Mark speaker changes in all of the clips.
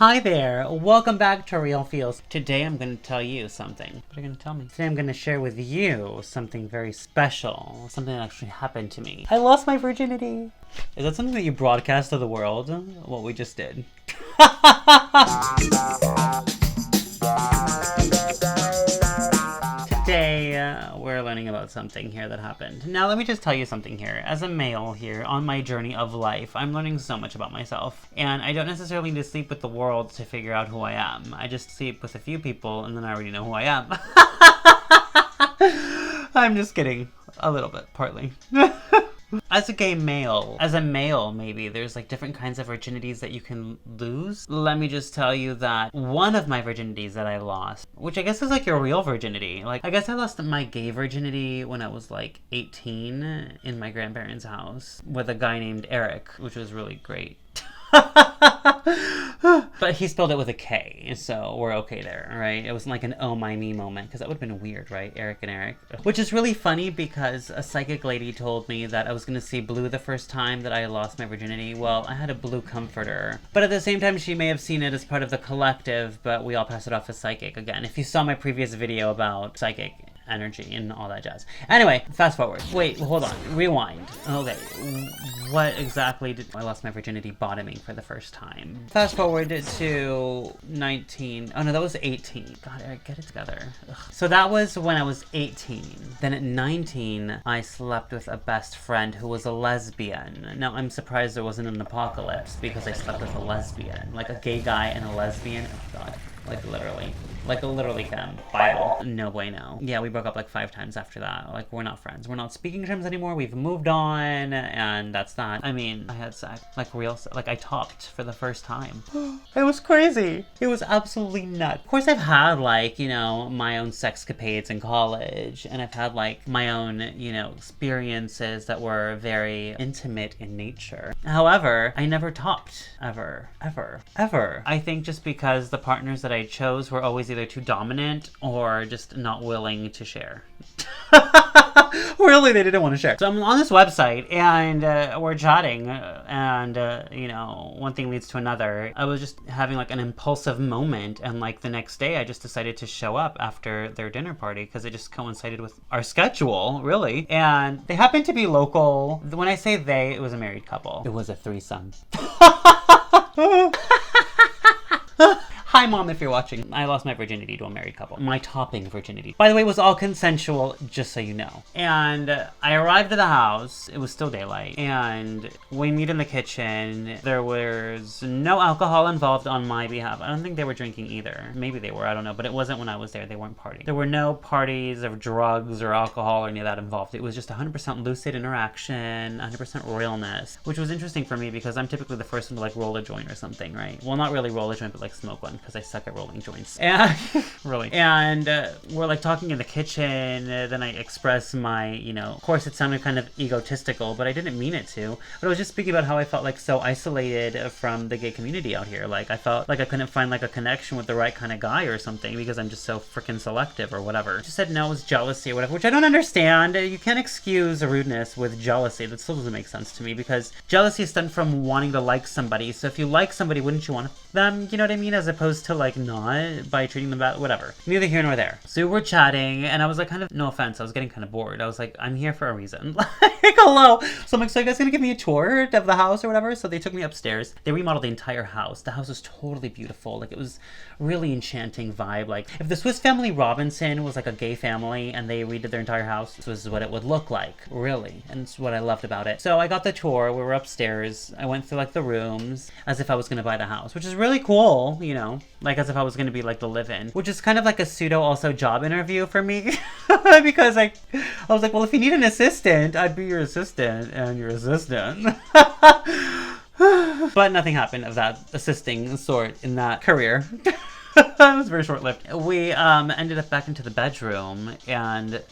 Speaker 1: Hi there, welcome back to Real Feels. Today I'm going to tell you something. What are you going to tell me? Today I'm going to share with you something very special. Something that actually happened to me. I lost my virginity. Is that something that you broadcast to the world? What we just did. Today, we're learning about something here that happened. Now, let me just tell you something here. As a male here, on my journey of life, I'm learning so much about myself. And I don't necessarily need to sleep with the world to figure out who I am. I just sleep with a few people, and then I already know who I am. I'm just kidding. A little bit, partly. As a gay male, maybe, there's like different kinds of virginities that you can lose. Let me just tell you that one of my virginities that I lost, which I guess is like your real virginity. Like, I guess I lost my gay virginity when I was like 18 in my grandparents' house with a guy named Eric, which was really great. But he spelled it with a K, so we're okay there, right? It wasn't like an oh my me moment, because that would have been weird, right? Eric and Eric. Which is really funny because a psychic lady told me that I was going to see blue the first time that I lost my virginity. Well, I had a blue comforter. But at the same time, she may have seen it as part of the collective, but we all pass it off as psychic. Again, if you saw my previous video about psychic energy and all that jazz. Anyway, fast forward. Wait, hold on. Rewind. Okay, what exactly did I lost my virginity bottoming for the first time? Fast forward to 19. Oh no, that was 18. God, Eric, get it together. Ugh. So that was when I was 18. Then at 19, I slept with a best friend who was a lesbian. Now, I'm surprised there wasn't an apocalypse because I slept with a lesbian. Like a gay guy and a lesbian. Oh God. Like literally, Bible. No bueno. Yeah, we broke up like 5 times after that. Like, we're not friends. We're not speaking terms anymore. We've moved on, and that's that. I mean, I had sex, like real sex. Like, I topped for the first time. It was crazy. It was absolutely nuts. Of course, I've had like, you know, my own sexcapades in college, and I've had like my own, you know, experiences that were very intimate in nature. However, I never topped. Ever. I think just because the partners that I chose were always either too dominant or just not willing to share. Really, they didn't want to share. So I'm on this website and we're chatting and you know, one thing leads to another. I was just having like an impulsive moment, and like the next day I just decided to show up after their dinner party because it just coincided with our schedule, really. And they happened to be local. When I say they, it was a married couple. It was a threesome. Hi, Mom, if you're watching. I lost my virginity to a married couple. My topping virginity. By the way, it was all consensual, just so you know. And I arrived at the house. It was still daylight. And we meet in the kitchen. There was no alcohol involved on my behalf. I don't think they were drinking either. Maybe they were, I don't know. But it wasn't when I was there. They weren't partying. There were no parties or drugs or alcohol or any of that involved. It was just 100% lucid interaction, 100% realness. Which was interesting for me because I'm typically the first one to like roll a joint or something, right? Well, not really roll a joint, but like smoke one. Because I suck at rolling joints. And really. And we're like talking in the kitchen. Then I express my, you know, of course it sounded kind of egotistical, but I didn't mean it to. But I was just speaking about how I felt like so isolated from the gay community out here. Like I felt like I couldn't find like a connection with the right kind of guy or something because I'm just so freaking selective or whatever. She said no, it was jealousy or whatever, which I don't understand. You can't excuse rudeness with jealousy. That still doesn't make sense to me because jealousy stemmed from wanting to like somebody. So if you like somebody, wouldn't you want them? You know what I mean? As opposed to like not by treating them bad, whatever. Neither here nor there. So we're chatting and I was like kind of, no offense, I was getting kind of bored. I was like, I'm here for a reason. Like, hello. So I'm like, so you guys gonna give me a tour of the house or whatever? So they took me upstairs. They remodeled the entire house. The house was totally beautiful. Like it was really enchanting vibe. Like if the Swiss Family Robinson was like a gay family and they redid their entire house, this was what it would look like, really. And it's what I loved about it. So I got the tour. We were upstairs. I went through like the rooms as if I was gonna buy the house, which is really cool, you know, like as if I was going to be like the live-in, which is kind of like a pseudo also job interview for me because I was like, well, if you need an assistant, I'd be your assistant and your assistant. But nothing happened of that assisting sort in that career. It was very short-lived. We ended up back into the bedroom, and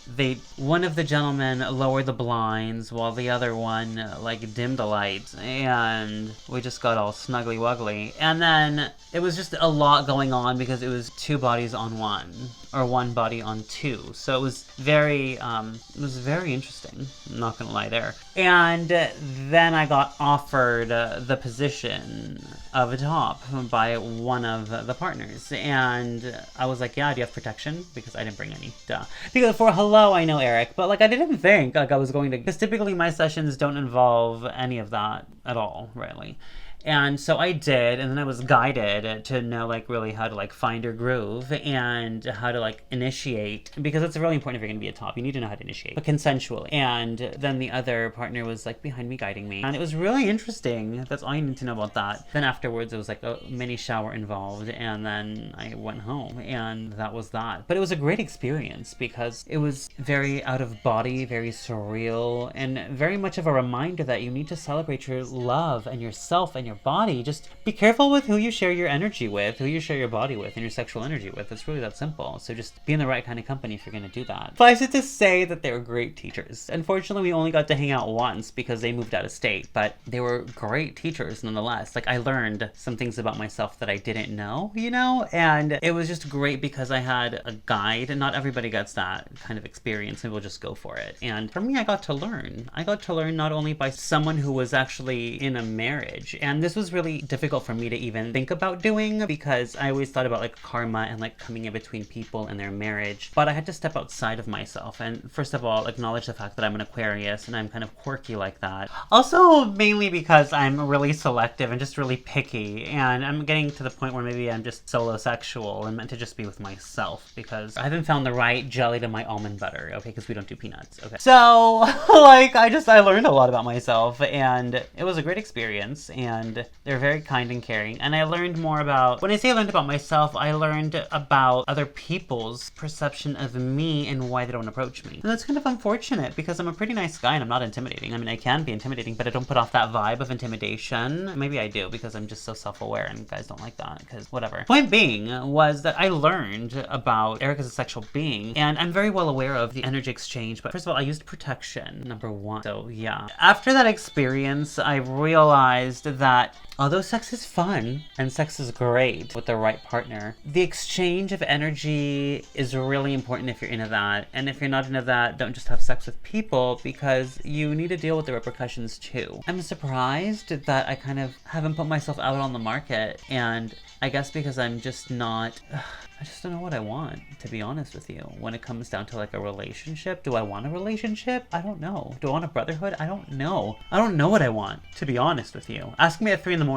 Speaker 1: one of the gentlemen lowered the blinds while the other one like dimmed the lights, and we just got all snuggly wuggly. And then it was just a lot going on because it was 2 bodies on 1. Or 1 body on 2. So it was very interesting. I'm not gonna lie there. And then I got offered the position of a top by one of the partners. And I was like, yeah, do you have protection? Because I didn't bring any. Duh. Because for hello, I know Eric, but like I didn't think like I was going to, because typically my sessions don't involve any of that at all, really. And so I did, and then I was guided to know like really how to like find your groove and how to like initiate, because it's really important if you're going to be a top. You need to know how to initiate, but consensually. And then the other partner was like behind me, guiding me, and it was really interesting. That's all you need to know about that. Then afterwards, it was like a mini shower involved, and then I went home, and that was that. But it was a great experience because it was very out of body, very surreal, and very much of a reminder that you need to celebrate your love and yourself and your body. Just be careful with who you share your energy with, who you share your body with, and your sexual energy with. It's really that simple. So just be in the right kind of company if you're going to do that. Suffice it to say that they were great teachers. Unfortunately, we only got to hang out once because they moved out of state, but they were great teachers nonetheless. Like I learned some things about myself that I didn't know, you know, and it was just great because I had a guide, and not everybody gets that kind of experience and will just go for it. And for me, I got to learn. I got to learn not only by someone who was actually in a marriage, and this was really difficult for me to even think about doing because I always thought about like karma and like coming in between people and their marriage, but I had to step outside of myself and first of all acknowledge the fact that I'm an Aquarius and I'm kind of quirky like that. Also mainly because I'm really selective and just really picky, and I'm getting to the point where maybe I'm just solo sexual and meant to just be with myself because I haven't found the right jelly to my almond butter, okay, because we don't do peanuts, okay. So like I learned a lot about myself, and it was a great experience, and they're very kind and caring. And I learned more about, when I say I learned about myself, I learned about other people's perception of me and why they don't approach me. And that's kind of unfortunate because I'm a pretty nice guy and I'm not intimidating. I mean, I can be intimidating, but I don't put off that vibe of intimidation. Maybe I do because I'm just so self-aware and guys don't like that because whatever. Point being was that I learned about Eric as a sexual being, and I'm very well aware of the energy exchange, but first of all, I used protection, number one. So yeah. After that experience, I realized that although sex is fun and sex is great with the right partner, the exchange of energy is really important if you're into that. And if you're not into that, don't just have sex with people because you need to deal with the repercussions too. I'm surprised that I kind of haven't put myself out on the market, and I guess because I'm just not... I just don't know what I want, to be honest with you. When it comes down to like a relationship, do I want a relationship? I don't know. Do I want a brotherhood? I don't know. I don't know what I want, to be honest with you. Ask me at 3 a.m.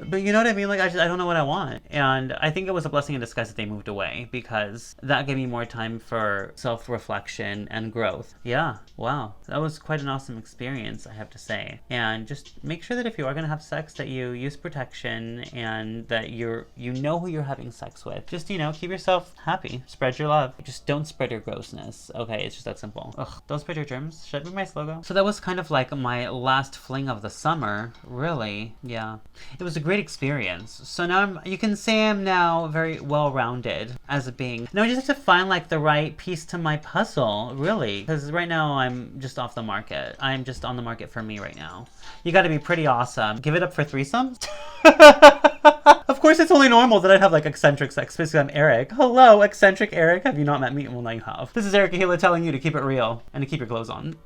Speaker 1: But you know what I mean? Like, I don't know what I want. And I think it was a blessing in disguise that they moved away because that gave me more time for self-reflection and growth. Yeah, wow. That was quite an awesome experience, I have to say. And just make sure that if you are going to have sex, that you use protection and that you know who you're having sex with. Just, you know, keep yourself happy. Spread your love. Just don't spread your grossness. Okay, it's just that simple. Ugh, don't spread your germs. Should I be my slogan? So that was kind of like my last fling of the summer, really. Yeah. It was a great experience. So now you can say I'm now very well-rounded as a being. Now I just have to find like the right piece to my puzzle, really. Because right now I'm just off the market. I'm just on the market for me right now. You gotta be pretty awesome. Give it up for threesomes? Of course it's only normal that I'd have like eccentric sex. Basically I'm Eric. Hello, eccentric Eric. Have you not met me? Well, now you have. This is Eric Ahila telling you to keep it real and to keep your clothes on.